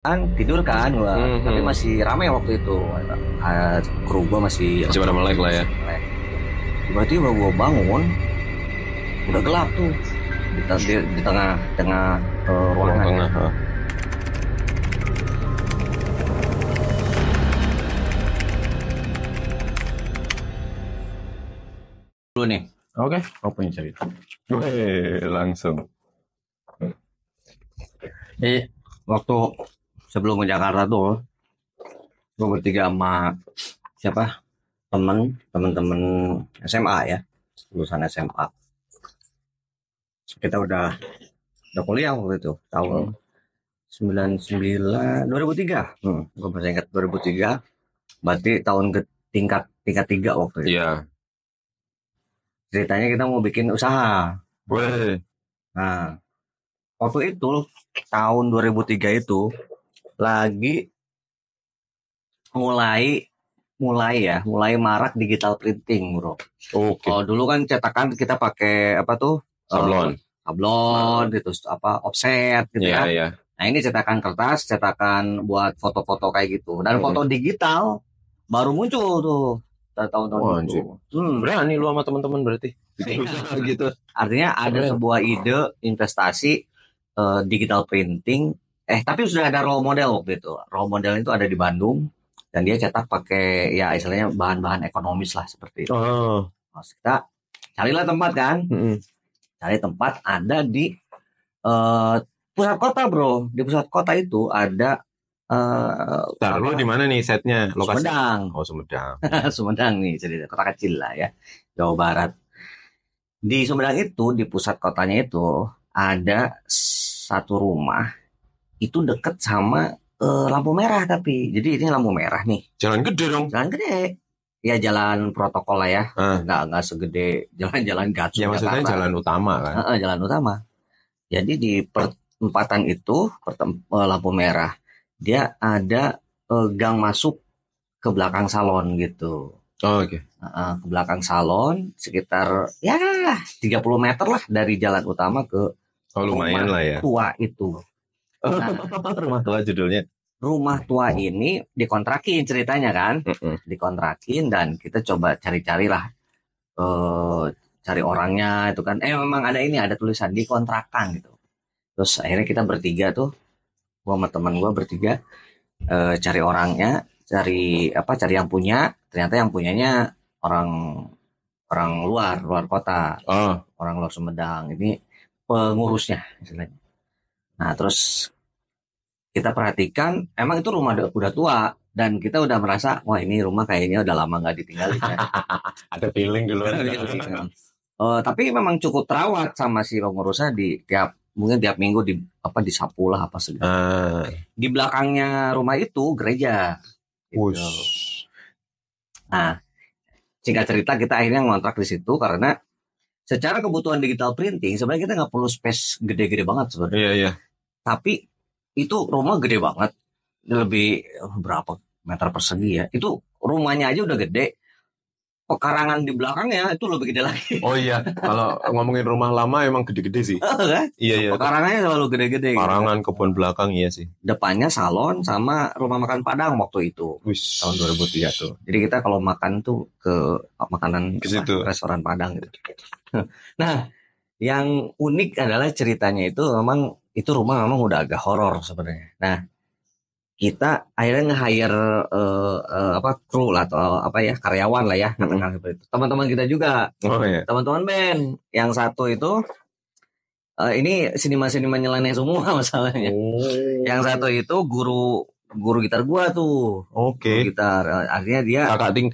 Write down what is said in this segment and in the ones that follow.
Kan tidur kan gua, tapi masih ramai waktu itu. Kru gua masih Masih pada melek lah ya. melek. Tiba-tiba gua bangun, udah gelap tuh di tengah Ruang ruangan ya. tengah. Dulu nih, Oke. gua punya cerita. Weh, langsung. Jadi waktu sebelum ke Jakarta tuh, gua bertiga sama siapa? Temen-temen SMA ya, lulusan SMA. Kita udah kuliah waktu itu, tahun 2003. Gue masih ingat 2003. Berarti tahun ke tingkat 3 waktu itu. Iya. Ceritanya kita mau bikin usaha. Weh. Nah, waktu itu tahun 2003 itu lagi mulai mulai marak digital printing, bro. Oke. Kalau dulu kan cetakan kita pakai apa tuh? Sablon. Sablon gitu, apa offset gitu Iya, ya. iya. Nah, ini cetakan kertas, cetakan buat foto-foto kayak gitu. Dan foto digital baru muncul tuh tahun-tahun Wah, itu. anjir. Berani lu sama teman-teman berarti. Bikin usaha gitu. Artinya ada Keren. sebuah ide investasi digital printing. Tapi sudah ada role model waktu itu. Role model itu ada di Bandung dan dia cetak pakai ya istilahnya bahan-bahan ekonomis lah seperti itu. Oh. Nah, kita carilah tempat kan. Cari tempat ada di eh, pusat kota, bro. Di pusat kota itu ada Ntar lu di mana nih setnya? Lokasi? Sumedang. Oh, Sumedang. Sumedang nih cerita kota kecil lah ya, Jawa Barat. Di Sumedang itu di pusat kotanya itu ada satu rumah itu deket sama lampu merah, tapi jadi ini lampu merah nih, Jalan gede dong. jalan gede ya, jalan protokol lah ya, nggak segede jalan-jalan Gatsu Ya maksudnya Jakarta. jalan utama kan. Jalan utama. Jadi di perempatan itu lampu merah dia ada gang masuk ke belakang salon gitu. Oh, oke. Ke belakang salon sekitar ya 30 meter lah dari jalan utama ke Oh, lumayan rumah lah ya. tua itu. Nah, Rumah tua judulnya. rumah tua ini dikontrakin ceritanya kan, dikontrakin dan kita coba cari-cari lah, cari orangnya itu kan, memang ada ini, ada tulisan dikontrakan gitu. Terus akhirnya kita bertiga tuh, gua sama teman gua bertiga cari orangnya, cari yang punya. Ternyata yang punyanya orang orang luar kota, Oh. orang luar Sumedang. Ini pengurusnya istilahnya. Nah, terus kita perhatikan emang itu rumah udah tua dan kita udah merasa wah ini rumah kayaknya udah lama nggak ditinggalin ya. Ada feeling dulu. Tapi memang cukup terawat sama si pengurusnya, mungkin tiap minggu disapu lah apa segala. Di belakangnya rumah itu gereja. Gitu. Nah, singkat cerita kita akhirnya ngontrak di situ karena secara kebutuhan digital printing sebenarnya kita nggak perlu space gede-gede banget sebenarnya. Iya, iya. Tapi itu rumah gede banget, lebih berapa meter persegi ya. Itu rumahnya aja udah gede. Pekarangan di belakangnya itu lebih gede lagi. Oh iya, kalau ngomongin rumah lama emang gede-gede sih. Kan? Iya, iya. Pekarangannya selalu gede-gede. Karangan kebun belakang iya sih. Depannya salon sama rumah makan Padang waktu itu. Wish. Tahun 2003 tuh. Jadi kita kalau makan tuh ke makanan ke situ, restoran Padang gitu. Nah, yang unik adalah ceritanya itu memang itu rumah memang udah agak horor sebenarnya. Nah, kita akhirnya nge-hire kru lah atau apa ya, karyawan lah ya, katakan seperti itu. Teman-teman kita juga. Oh iya. Teman-teman band. Yang satu itu ini sinema nyeleneh semua masalahnya. Yang satu itu guru gitar gua tuh. Oke. Guru gitar. Artinya dia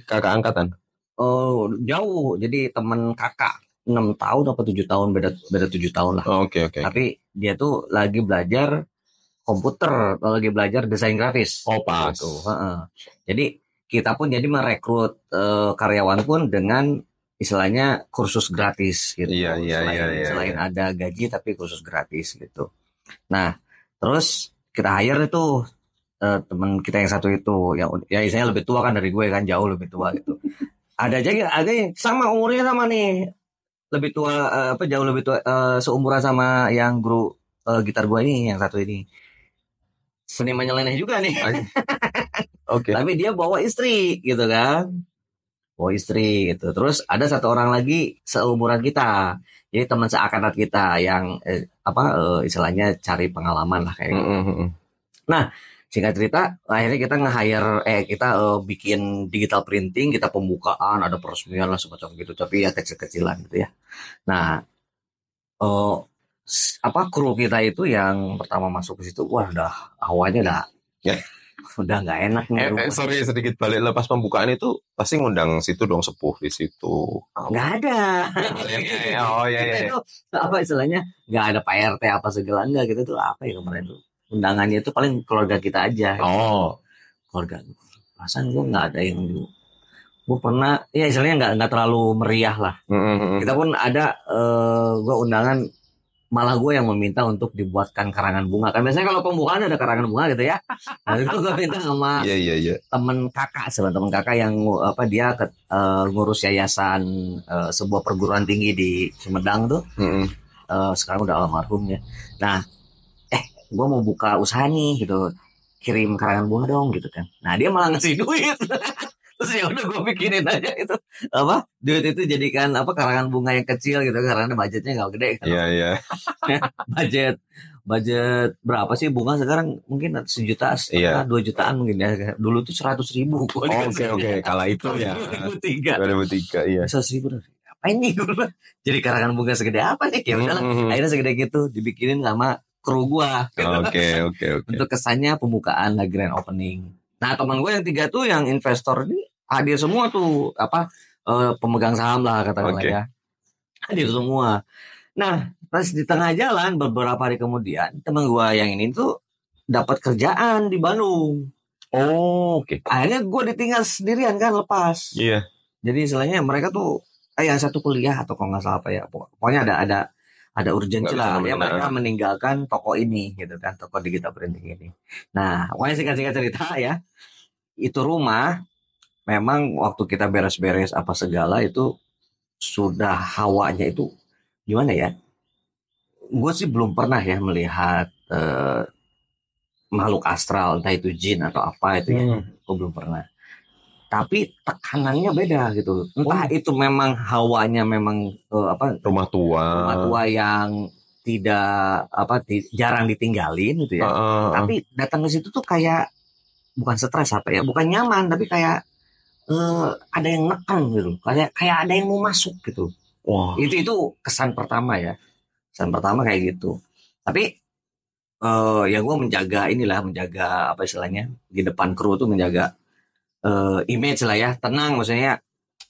kakak angkatan. Oh, jauh. Jadi teman kakak 6 tahun atau 7 tahun, beda 7 tahun lah. Oke. Tapi dia tuh lagi belajar komputer, lagi belajar desain grafis. Oh, pas. Gitu. Jadi kita pun jadi merekrut karyawan pun dengan istilahnya kursus gratis gitu. Iya. Selain ada gaji tapi kursus gratis gitu. Nah, terus kita hire itu teman kita yang satu itu, yang ya istilahnya lebih tua kan dari gue kan, jauh lebih tua gitu. Ada yang sama umurnya sama nih, lebih tua jauh lebih tua, seumuran sama yang guru gitar gue ini, yang satu ini. seniman nyeleneh juga nih. Oke. Tapi dia bawa istri gitu kan. Bawa istri gitu. Terus ada satu orang lagi seumuran kita. Jadi teman seangkatan kita yang istilahnya cari pengalaman lah kayak gitu. Nah, singkat cerita, akhirnya kita kita bikin digital printing, kita pembukaan, ada peresmian lah semacam gitu, tapi ya kecil-kecilan gitu ya. Nah, kru kita itu yang pertama masuk ke situ, wah udah awalnya udah nggak enak nih. Sorry sedikit balik, lepas pembukaan itu pasti ngundang situ dong, sepuh di situ. Nggak ada. Oh iya. Itu apa istilahnya? Nggak ada Pak RT apa segala enggak gitu tuh apa ya kemarin tuh. Undangannya itu paling keluarga kita aja. Oh. Keluarga. Perasaan gue nggak ada yang gue pernah ya istilahnya nggak terlalu meriah lah. Kita pun ada gue undangan, malah gue yang meminta untuk dibuatkan karangan bunga. Kan biasanya kalau pembukaan ada karangan bunga gitu ya. Nah itu gue minta sama teman kakak yang dia ngurus yayasan sebuah perguruan tinggi di Sumedang tuh. Sekarang udah almarhum ya. Nah gue mau buka usaha nih gitu, kirim karangan bunga dong gitu kan. Nah dia malah ngasih duit. Terus ya udah gue pikirin aja itu duit itu jadikan karangan bunga yang kecil gitu karena budgetnya nggak gede kan. Iya. budget berapa sih bunga sekarang? Mungkin 1 juta, 2 jutaan mungkin ya. Dulu tuh 100.000. Oke. Kala itu ya 2003 iya. 100.000 apa ini? Jadi karangan bunga segede apa nih? Ya udahlah, akhirnya segede gitu dibikinin sama kru gua. Oke. Untuk kesannya pembukaan lah, grand opening. Nah teman gue yang 3 tuh yang investor ini hadir semua tuh pemegang saham lah katakanlah ya, hadir semua. Nah pas di tengah jalan beberapa hari kemudian teman gue yang ini tuh dapat kerjaan di Bandung. Oke. Akhirnya gue ditinggal sendirian kan, lepas. Iya. Jadi istilahnya mereka tuh yang satu kuliah atau kalau nggak salah apa ya, pokoknya ada urgensi lah ya, mereka meninggalkan toko ini gitu kan, toko digital printing ini. Nah pokoknya singkat cerita ya, itu rumah memang waktu kita beres-beres apa segala itu sudah hawanya itu gimana ya, gue sih belum pernah ya melihat makhluk astral, entah itu jin atau apa itu ya, gue belum pernah. Tapi tekanannya beda gitu. Entah itu memang hawanya memang rumah tua yang tidak jarang ditinggalin gitu ya. Tapi datang ke situ tuh kayak bukan stres bukan nyaman, tapi kayak ada yang neken gitu. Kayak ada yang mau masuk gitu. Wah. Itu kesan pertama ya. Kesan pertama kayak gitu. Tapi ya gue menjaga apa istilahnya, di depan kru tuh menjaga image lah ya, tenang, maksudnya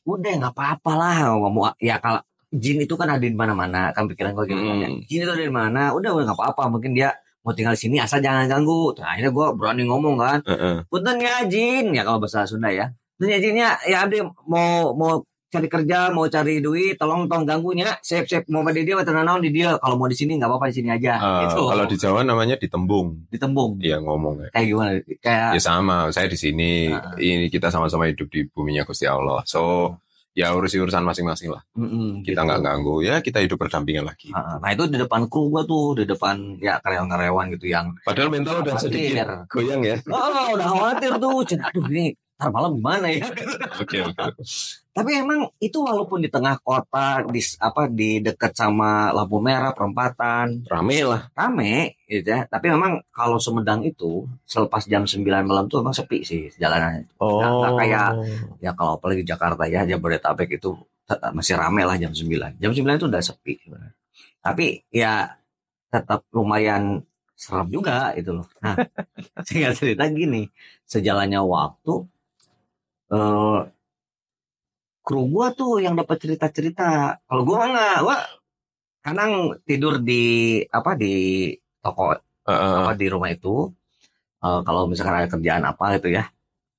udah nggak apa-apa lah ngomong ya, kalau jin itu kan ada di mana-mana kan, pikiran gue gitu jin itu ada di mana, udah nggak apa-apa, mungkin dia mau tinggal di sini asal jangan ganggu. Nah, akhirnya gue berani ngomong kan, punten ya jin ya, kalau bahasa Sunda ya, punten ya jinnya ya, abdi mau cari kerja, mau cari duit, tolong ganggunya, sep mau pada dia naon di dia, kalau mau di sini nggak apa-apa, di sini aja. Gitu. Kalau di Jawa namanya ditembung. Iya ngomong kayak gimana? Kayak ya sama, saya di sini, ini kita sama-sama hidup di buminya Gusti Allah. So ya urusan masing-masing lah. Kita nggak ganggu ya, kita hidup berdampingan lagi. Nah itu di depan kru gua tuh, di depan ya karyawan-karyawan gitu yang padahal mental udah sedikit goyang ya. Udah khawatir tuh, aduh ini ntar malam gimana ya. Oke. Tapi emang itu walaupun di tengah kota, di dekat sama lampu merah perempatan, rame gitu ya. Tapi memang kalau Sumedang itu selepas jam 9 malam tuh emang sepi sih jalanannya. Nggak kayak ya kalau apalagi Jakarta ya, Jabodetabek itu masih rame lah jam 9. Jam 9 itu udah sepi sebenarnya. Tapi ya tetap lumayan serem juga itu loh. Nah, singkat cerita gini, sejalannya waktu kru gua tuh yang dapat cerita-cerita. Kalau gua enggak, gua kadang tidur di toko di rumah itu. Kalau misalkan ada kerjaan apa gitu ya,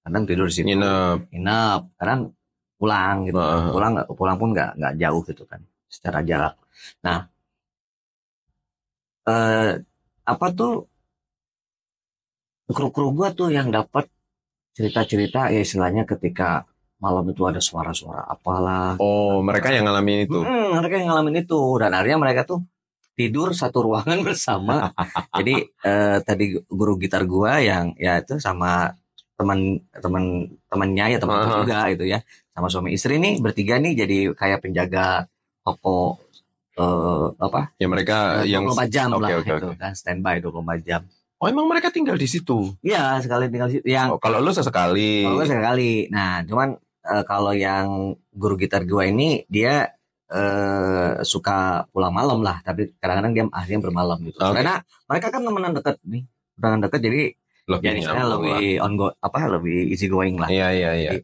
kadang tidur di situ. Nginep. Kadang pulang gitu. Pulang pun nggak jauh gitu kan, secara jarak. Nah, kru gua tuh yang dapat cerita-cerita ya, istilahnya ketika malam itu ada suara-suara apalah. Mereka yang ngalamin itu. Mereka yang ngalamin itu, dan akhirnya mereka tuh tidur satu ruangan bersama. Jadi tadi guru gitar gua yang ya itu sama temannya ya teman juga itu ya, sama suami istri nih bertiga nih jadi kayak penjaga toko apa ya mereka yang 24 jam okay, lah okay, itu kan, standby 24 jam. Oh emang mereka tinggal di situ? Iya sekali tinggal di situ. Yang kalau lu sesekali. Kalau gue sekali. Nah cuman kalau yang guru gitar gua ini dia suka pulang malam lah, tapi kadang-kadang dia akhirnya bermalam gitu. Okay. Karena mereka kan temenan deket jadi saya lebih lebih easy going lah. Iya.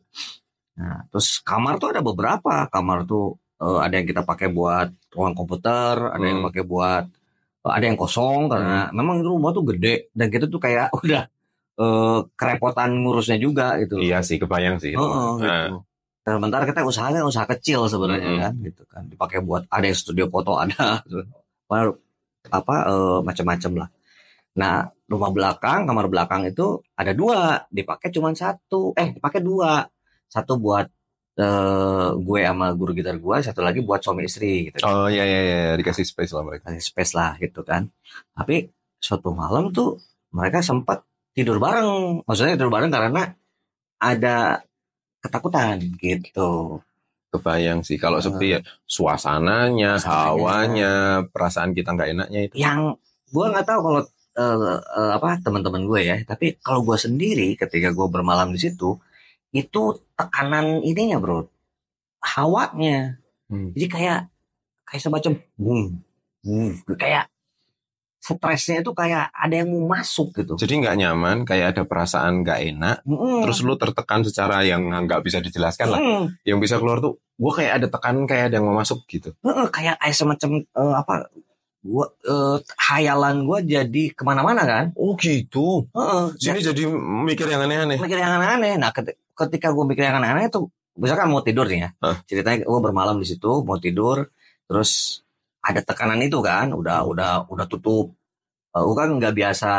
Nah, terus kamar tuh ada beberapa. Kamar tuh ada yang kita pakai buat ruang komputer, ada yang pakai buat ada yang kosong karena memang rumah tuh gede dan kita tuh kayak udah kerepotan ngurusnya juga gitu. Iya sih, kebayang sih. Gitu. Sementara kita usahanya usaha kecil sebenarnya kan, gitu kan. Dipakai buat ada yang studio foto ada, macam-macam lah. Nah, kamar belakang itu ada 2, dipakai cuma 1. Dipakai 2. 1 buat gue sama guru gitar gue, 1 lagi buat suami istri gitu. Oh iya, dikasih space lah mereka. Kasih space lah gitu kan. Tapi suatu malam tuh mereka sempat tidur bareng. Maksudnya tidur bareng karena ada ketakutan gitu. Kebayang sih kalau seperti ya suasananya, hawanya, perasaan kita nggak enaknya itu. Yang gue nggak tahu kalau teman-teman gue ya, tapi kalau gue sendiri ketika gue bermalam di situ itu tekanan ininya bro, hawanya, jadi kayak semacam kayak stresnya itu kayak ada yang mau masuk gitu. Jadi nggak nyaman, kayak ada perasaan nggak enak, terus lu tertekan secara yang nggak bisa dijelaskan lah. Yang bisa keluar tuh, gue kayak ada tekanan, kayak ada yang mau masuk gitu. Kayak semacam hayalan gue jadi kemana-mana kan. Oh gitu. Jadi mikir yang aneh-aneh. Nah ketika gue mikir yang aneh-aneh itu, misalkan mau tidur nih ya, ceritanya gue bermalam di situ mau tidur, terus ada tekanan itu kan, udah tutup. Gue kan nggak biasa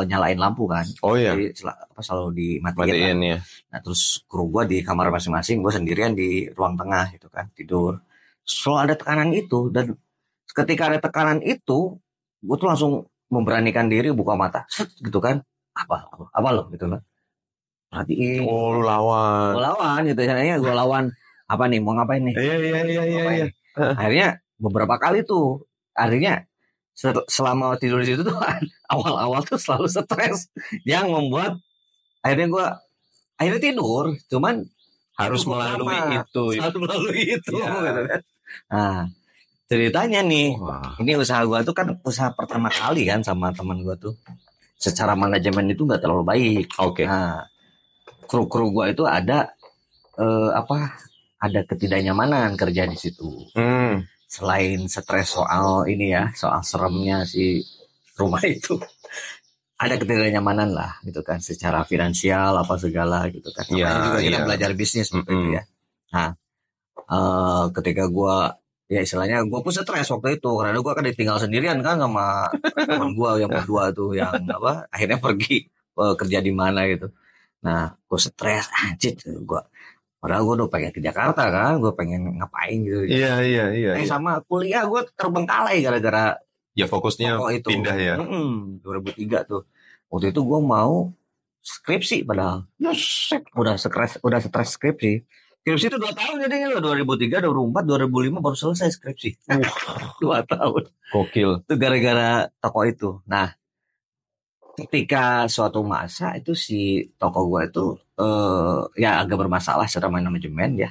nyalain lampu kan. Oh iya. Jadi selalu dimatiin ya. Nah terus kru gue di kamar masing-masing, gue sendirian di ruang tengah gitu kan, tidur. Selalu ada tekanan itu, dan ketika ada tekanan itu, gue tuh langsung memberanikan diri buka mata, gitu kan. Apa lo gitu kan. Perhatiin. Oh lu lawan. Gue lawan gitu, gue lawan apa nih, mau ngapain nih. Iya. Akhirnya beberapa kali tuh, artinya selama tidur di situ tuh awal-awal tuh selalu stres yang membuat akhirnya tidur, cuman harus melalui itu gitu kan. Nah ceritanya nih, ini usaha gue tuh kan usaha pertama kali kan sama teman gue tuh, secara manajemen itu nggak terlalu baik. Nah kru gue itu ada ada ketidaknyamanan kerja di situ. Selain stres soal ini ya, soal seremnya si rumah itu, ada ketidaknyamanan lah gitu kan, secara finansial apa segala gitu kan. Juga kita belajar bisnis gitu ya. Nah ketika gue ya istilahnya gue pun stres waktu itu karena gue kan ditinggal sendirian kan sama teman gue yang berdua tuh yang akhirnya pergi kerja di mana gitu. Nah gue stres gue. Padahal gue udah pengen ke Jakarta kan, gue pengen ngapain gitu. Iya. Sama kuliah gue terbengkalai gara-gara ya fokusnya itu pindah ya. 2003 tuh. Waktu itu gue mau skripsi padahal. Udah stres skripsi. Skripsi itu 2 tahun jadinya, 2003, 2004, 2005 baru selesai skripsi. 2 tahun. Gokil. Itu gara-gara toko itu. Nah, ketika suatu masa itu si toko gue itu ya agak bermasalah secara manajemen ya.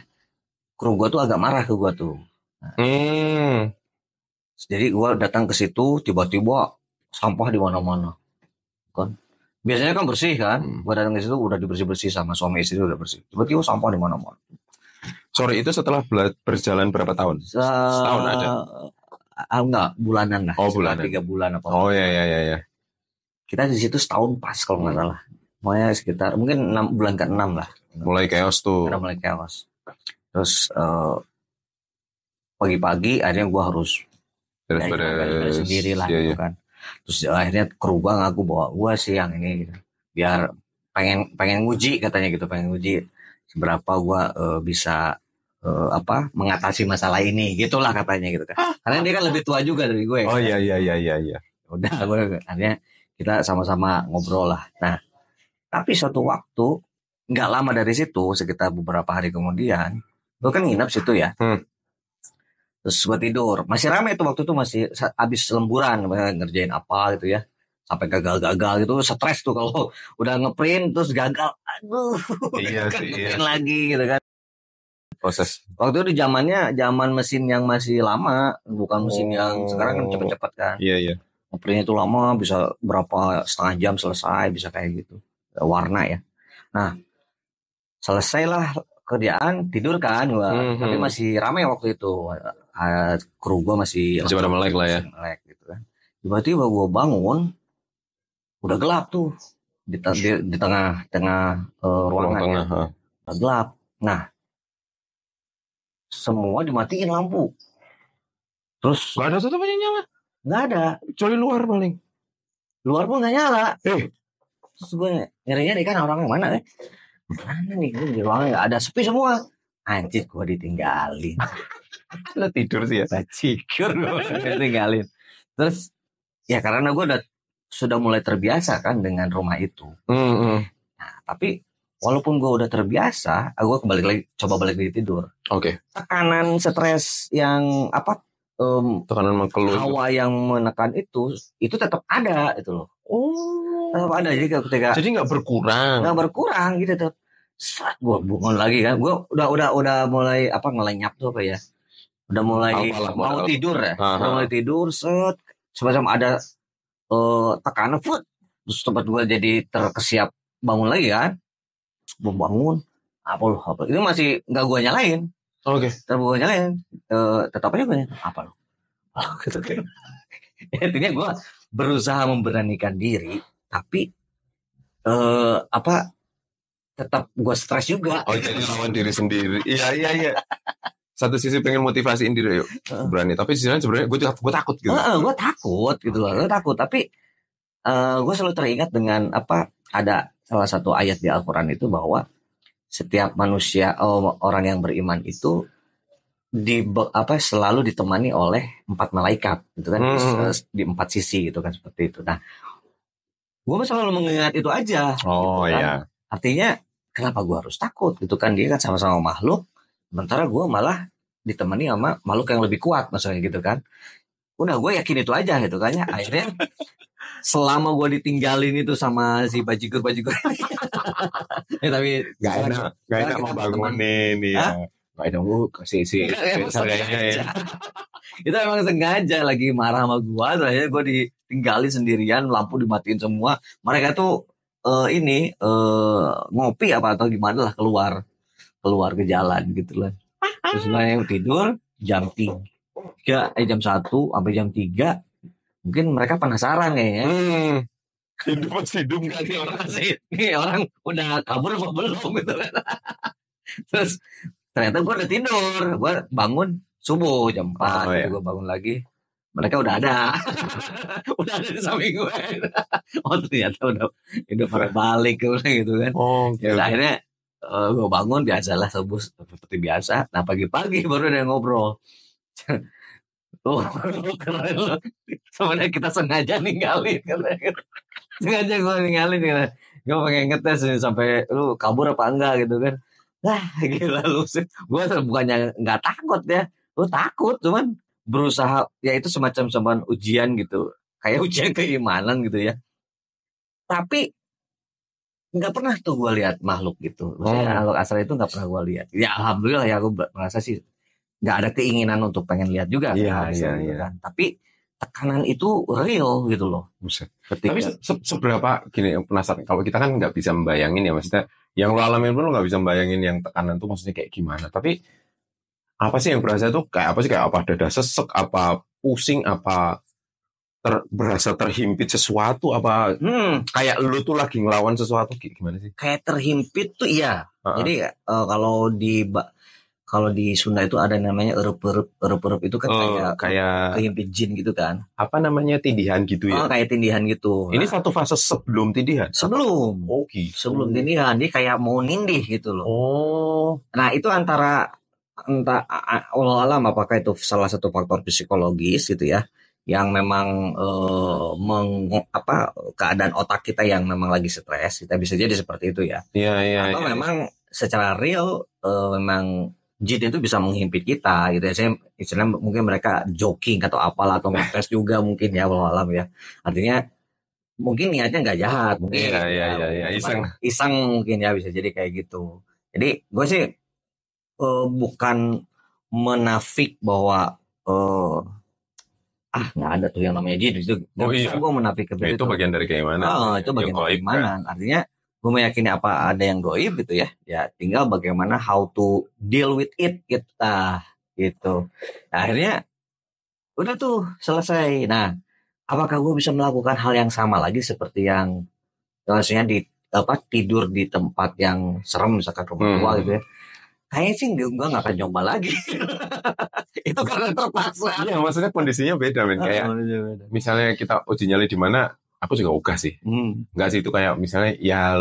Kru gue tuh agak marah ke gue tuh. Nah, jadi gue datang ke situ tiba-tiba sampah di mana-mana. Kan? Biasanya kan bersih kan. Gue datang ke situ udah dibersih-bersih sama suami istri udah bersih. Tiba-tiba sampah di mana-mana. Sorry, itu setelah berjalan berapa tahun? Setahun ada? Enggak, bulanan lah. Oh, bulanan. 3 bulan apa. Oh ya. Kita di situ setahun pas kalau nggak salah. Pokoknya sekitar mungkin 6 bulan ke-6 lah. Mulai chaos tuh. Udah mulai chaos. Terus pagi-pagi akhirnya gue harus beres sendiri lah gitu kan. Terus akhirnya kru gue ngaku bahwa gue sih yang ini gitu. Biar pengen nguji katanya gitu, pengen nguji seberapa gue bisa mengatasi masalah ini, gitulah katanya gitu kan. Karena dia kan lebih tua juga dari gue. Oh kan? iya. Udah, gue akhirnya kita sama-sama ngobrol lah. Nah, tapi suatu waktu nggak lama dari situ, sekitar beberapa hari kemudian, gue kan nginep situ ya. Terus gue tidur, masih ramai tuh waktu itu, masih habis lemburan ngerjain apa gitu ya, sampai gagal gitu, stres tuh kalau udah ngeprint terus gagal, aduh, iya sih, iya. lagi gitu kan. Proses. Waktu itu di zaman mesin yang masih lama, bukan mesin yang sekarang kan cepet-cepet kan. Iya. Ngeprintnya itu lama, bisa berapa setengah jam selesai, bisa kayak gitu, warna ya. Nah, selesailah kerjaan, tidur kan gua, tapi masih ramai waktu itu. Kru gue masih pada melek lah ya. Melek gitu kan. Tiba-tiba gue bangun, udah gelap tuh di tengah ruangan. Udah gelap. Nah, semua dimatiin lampu. Terus nggak ada satu yang nyala. Nggak ada. Kecuali luar paling. Luar pun nggak nyala. Terus gue nyari kan orangnya mana kan? Mana nih? Di ruangan nggak ada, sepi semua. Anjir, gue ditinggalin. Lo tidur sih ya? Bacikur gue tinggalin. Terus ya karena gue sudah mulai terbiasa kan dengan rumah itu. Nah, tapi walaupun gue udah terbiasa, gue coba balik lagi tidur. Oke. Tekanan stres yang tekanan mengkeluh, hawa yang menekan itu tetap ada itu loh. Tetap ada. Jadi nggak berkurang gitu tetap. Saat gue bangun lagi kan, gue udah mulai ngelenyap tuh apa ya, udah mulai mau tidur ya, udah mulai tidur, semacam ada tekanan, terus tempat gue jadi terkesiap bangun lagi kan, bangun apa itu masih nggak gue nyalain, tetap gue nyalain, tetap aja gue apa lo, gitu kan. Intinya gue berusaha memberanikan diri, tapi tetap gue stres juga. Jadi lawan diri sendiri. Iya. Satu sisi pengen motivasiin diri, yuk berani. Tapi sebenarnya gue takut gitu. Gue takut gitu loh. Gue takut. Tapi gue selalu teringat dengan ada salah satu ayat di Al-Quran itu bahwa setiap manusia, orang yang beriman itu selalu ditemani oleh 4 malaikat, gitu kan, di 4 sisi gitu kan, seperti itu. Nah, gue selalu mengingat itu aja. Oh gitu kan. Iya. Artinya kenapa gue harus takut gitu kan, dia kan sama-sama makhluk, sementara gue malah ditemani sama makhluk yang lebih kuat maksudnya gitu kan. Udah gue yakin itu aja gitu kan ya. Akhirnya selama gue ditinggalin itu sama si bajigur ya, tapi gak enak mau bangunin ya. Gak nunggu si ya. Itu emang sengaja lagi marah sama gue, akhirnya gue ditinggalin sendirian, lampu dimatiin semua. Mereka tuh ngopi atau gimana lah, keluar ke jalan gitu lah. Terus gue tidur jam 1 sampai jam 3. Mungkin mereka penasaran kayaknya. Hidup gak nih orang? Ini orang udah kabur apa belum gitu kan. Terus ternyata gue udah tidur. Gue bangun subuh jam 4. Gue bangun lagi. Mereka udah ada. Udah ada di samping gue. Ternyata udah pada balik gitu kan. Ya akhirnya gue bangun, biasalah subuh seperti biasa. Nah pagi-pagi baru ada yang ngobrol. Keren loh. Sebenarnya kita sengaja ninggalin. Sengaja gue ninggalin. Gue pengen ngetes sampai lu kabur apa enggak gitu kan. Lah gila lu. Gue bukannya gak takut ya. Lu takut, cuman berusaha, ya itu semacam ujian gitu, kayak ujian keimanan gitu ya. Tapi nggak pernah tuh gue lihat makhluk gitu, maksudnya makhluk astral itu nggak pernah gue lihat. Ya alhamdulillah ya, gue merasa sih nggak ada keinginan untuk pengen lihat juga. Iya. Kan. Tapi tekanan itu real gitu loh. Tapi seberapa gini, penasaran, kalau kita kan nggak bisa membayangin ya, maksudnya yang lo alamin pun lo nggak bisa membayangin yang tekanan tuh maksudnya kayak gimana. Tapi apa sih yang berasa tuh kayak apa sih, kayak apa dada sesek, apa pusing, apa berasa terhimpit sesuatu, apa kayak lu tuh lagi ngelawan sesuatu, gimana sih? Kayak terhimpit tuh iya. Jadi kalau di Sunda itu ada namanya erup itu kan kayak kehimpit jin gitu kan. Apa namanya, tindihan gitu ya? Kayak tindihan gitu. Ini satu fase sebelum tindihan? Sebelum. Gitu. Sebelum tindihan, dia kayak mau nindih gitu loh. Nah itu antara entah Allah alam apakah itu salah satu faktor psikologis gitu ya, yang memang keadaan otak kita yang memang lagi stres, kita bisa jadi seperti itu ya. Iya, iya, Atau iya. memang secara real memang jin itu bisa menghimpit kita gitu ya. Saya istilahnya mungkin mereka joking atau apalah atau ngetes juga mungkin ya, Allah alam ya. Artinya mungkin niatnya nggak jahat mungkin Iya, iya, ya, iya, iya. Iseng. iseng mungkin ya, bisa jadi kayak gitu. Jadi gue sih bukan menafik bahwa nggak ada tuh yang namanya jin itu. Nggak Oh bisa iya, gue menafik ya, seperti itu itu. bagian dari keimanan. Itu Yang bagian dari gaib kan. keimanan. Artinya gue meyakini apa ada yang goib gitu ya. Ya tinggal bagaimana how to deal with it kita gitu. Nah, akhirnya udah tuh selesai. Nah, apakah gue bisa melakukan hal yang sama lagi seperti yang maksudnya di tidur di tempat yang serem misalkan rumah tua gitu ya? Kayaknya sih gue nggak akan nyoba lagi. Itu karena terpaksa. Iya, maksudnya kondisinya beda, men. Kayak misalnya kita uji nyali di mana, aku juga ogah sih. Enggak sih, itu kayak misalnya ya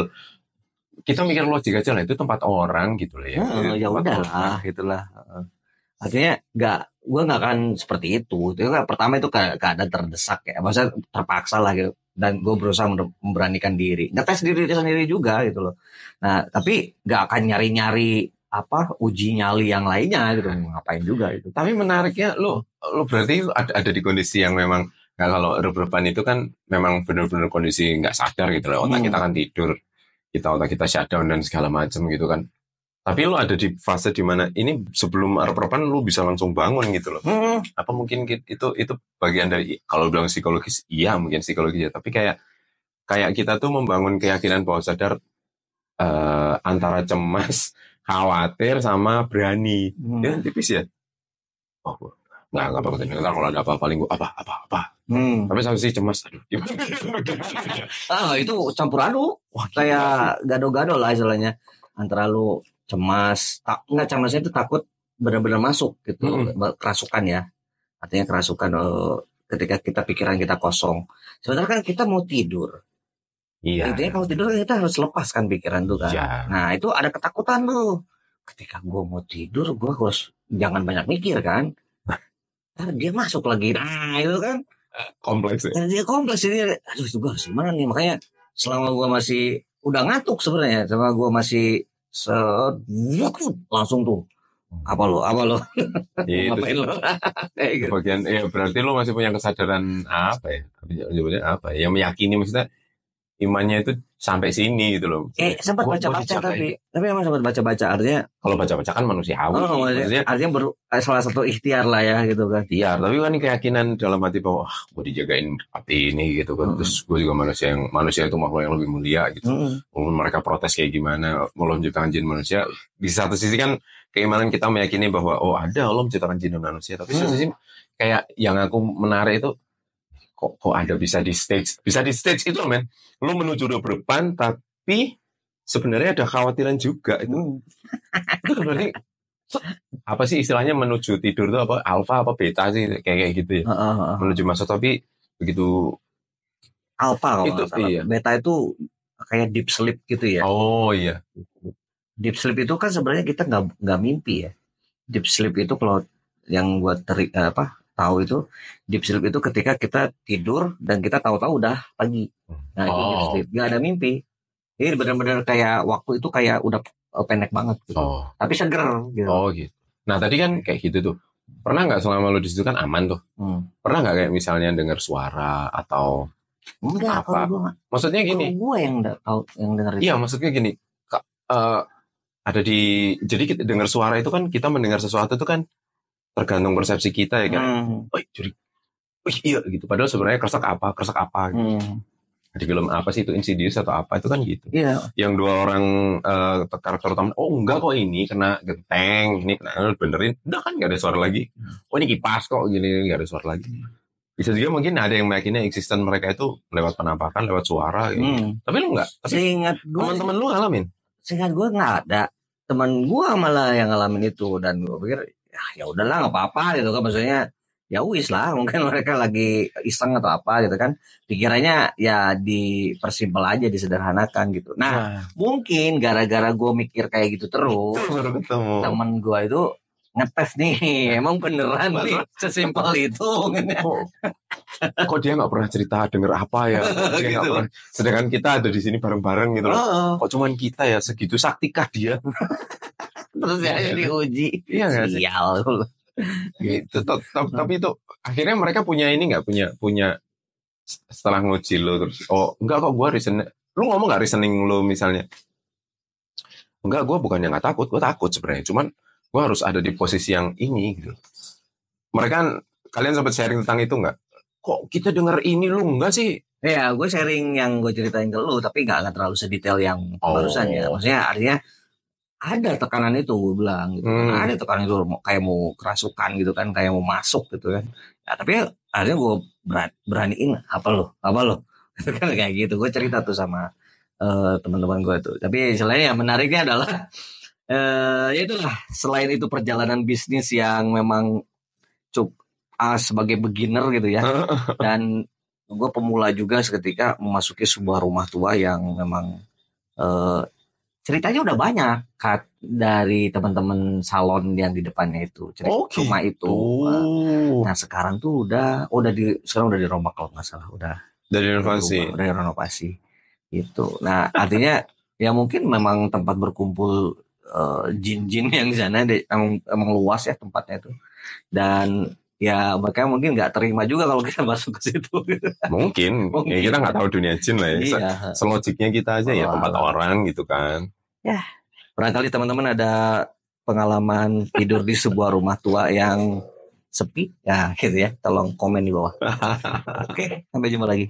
kita mikir logik aja lah, itu tempat orang gitu lah ya. Ya udahlah, itulah. Artinya gue nggak akan seperti itu. Itu kan pertama itu keadaan terdesak ya, maksudnya terpaksa lah gitu. Dan gue berusaha memberanikan diri, ngetes diri sendiri juga gitu loh. Nah, tapi nggak akan nyari-nyari uji nyali yang lainnya gitu, ngapain juga itu. Tapi menariknya lo berarti ada di kondisi yang memang kalau rebahan itu kan memang benar-benar kondisi nggak sadar gitu loh. Otak kita kan tidur, otak kita shutdown dan segala macam gitu kan. Tapi lo ada di fase dimana ini sebelum rebahan lo bisa langsung bangun gitu loh. Apa mungkin itu bagian dari, kalau bilang psikologis, iya mungkin psikologis ya. Tapi kayak kita tuh membangun keyakinan bahwa sadar antara cemas, khawatir sama berani. Ya tipis ya. Oh, nggak penting. Ntar kalau ada apa-apa paling gue apa. Tapi satu sih cemas. Aduh, itu campur aduk. Wah, kayak gado-gado lah istilahnya. Antara lu cemas, cemasnya itu takut benar-benar masuk gitu, kerasukan ya. Artinya kerasukan ketika pikiran kita kosong. Sebenarnya kan kita mau tidur. Iya. Intinya kalau tidur kita harus lepaskan pikiran tuh kan. Ya. Nah, itu ada ketakutan tuh. Ketika gue mau tidur, gue harus jangan banyak mikir kan. Ntar dia masuk lagi. Nah, itu kan kompleks ya. Dia kompleks ini. Aduh, itu gue harus gimana nih? Makanya selama gue masih udah ngantuk sebenarnya, selama gue masih langsung tuh. Apa lo? Ngapain lo? Gitu. Bagian berarti lo masih punya kesadaran apa ya? Yang meyakini, maksudnya imannya itu sampai sini gitu loh. Sempat baca-baca tapi emang sempat baca-baca, artinya kalau baca-baca kan manusiawi. Artinya salah satu ikhtiar lah ya gitu kan. Iya, tapi kan keyakinan dalam hati bahwa gue dijagain api ini gitu kan. Terus gue juga manusia itu makhluk yang lebih mulia gitu. Walaupun mereka protes kayak gimana, Allah menciptakan jin manusia. Di satu sisi kan keimanan kita meyakini bahwa ada Allah menciptakan jin dan manusia. Tapi satu sisi kayak yang aku menarik itu kok ada bisa di stage itu men. Lu menuju depan tapi sebenarnya ada khawatiran juga itu. Itu berarti apa sih istilahnya menuju tidur itu apa, alfa apa beta sih kayak gitu ya. Menuju masa, tapi begitu alfa kalau itu iya. Beta itu kayak deep sleep gitu ya. Oh iya. Deep sleep itu kan sebenarnya kita nggak mimpi ya. Deep sleep itu kalau yang gua tahu itu, deep sleep itu ketika kita tidur dan kita tahu-tahu udah pagi. Nah, itu deep sleep, nggak ada mimpi. Jadi benar-benar kayak waktu itu kayak udah pendek banget gitu. Tapi seger gitu. Oh gitu. Nah tadi kan kayak gitu tuh. Pernah nggak selama lo di situ kan aman tuh? Pernah nggak kayak misalnya dengar suara atau enggak, apa? Maksudnya gini. Gue yang tahu yang dengar itu. Iya, maksudnya gini. Ada jadi kita dengar suara itu kan, kita mendengar sesuatu itu kan tergantung persepsi kita ya kan. Iya gitu. Padahal sebenarnya keresak apa gitu. Di film apa sih itu, Insidious atau apa itu kan gitu. Iya. Yang dua orang karakter utama, enggak kok ini kena genteng, ini kena benerin, udah kan nggak ada suara lagi. Ini kipas kok gini, nggak ada suara lagi. Bisa juga mungkin ada yang meyakini eksisten mereka itu lewat penampakan, lewat suara gitu. Tapi lu nggak? Seingat gue, teman-teman lu ngalamin? Seingat gue nggak ada. Teman gue malah yang ngalamin itu, dan gue pikir ya udahlah nggak apa-apa gitu kan, maksudnya ya wis lah, mungkin mereka lagi iseng atau apa gitu kan, pikirannya ya dipersimpel aja, disederhanakan gitu. Nah mungkin gara-gara gue mikir kayak gitu terus, temen gue itu ngetes nih, emang beneran nih sesimpel itu. Kok dia nggak pernah cerita denger apa ya? Dia nggak Gitu. pernah. Sedangkan kita ada di sini bareng-bareng gitu loh. Oh, Kok cuman kita ya segitu saktikah dia? terus ya diuji. Iya nggak sih? Sial. Gitu. Tapi itu akhirnya mereka punya ini nggak punya setelah nguji lo terus enggak kok gue reasoning. Lu ngomong nggak reasoning lo misalnya? Enggak, gue bukannya nggak takut, gue takut sebenarnya. Cuman gue harus ada di posisi yang ini gitu. Mereka kan, kalian sempat sharing tentang itu nggak? Kok kita denger ini lu enggak sih? Ya, gue sharing yang gue ceritain ke lu, tapi nggak terlalu sedetail yang barusan ya. Maksudnya artinya ada tekanan itu, gue bilang gitu. Ada tekanan itu kayak mau kerasukan gitu kan, kayak mau masuk gitu kan. Ya, tapi akhirnya gue beraniin apa lo, gitu kan kayak gitu. Gue cerita tuh sama teman-teman gue tuh. Tapi selain yang menariknya adalah ya itulah, selain itu perjalanan bisnis yang memang cukup sebagai beginner gitu ya, dan gue pemula juga seketika memasuki sebuah rumah tua yang memang ceritanya udah banyak dari teman-teman salon yang di depannya itu cerita rumah itu. Nah sekarang tuh sekarang udah dirombak kalau nggak salah, udah renovasi itu. Nah artinya ya mungkin memang tempat berkumpul jin-jin yang di sana emang luas ya tempatnya itu, dan ya mereka mungkin nggak terima juga kalau kita masuk ke situ. Mungkin. Ya kita nggak tahu dunia jin lah ya. Iya. Selogiknya kita aja ya tempat orang gitu kan. Ya, barangkali teman-teman ada pengalaman tidur di sebuah rumah tua yang sepi, ya gitu ya. Tolong komen di bawah. Oke, sampai jumpa lagi.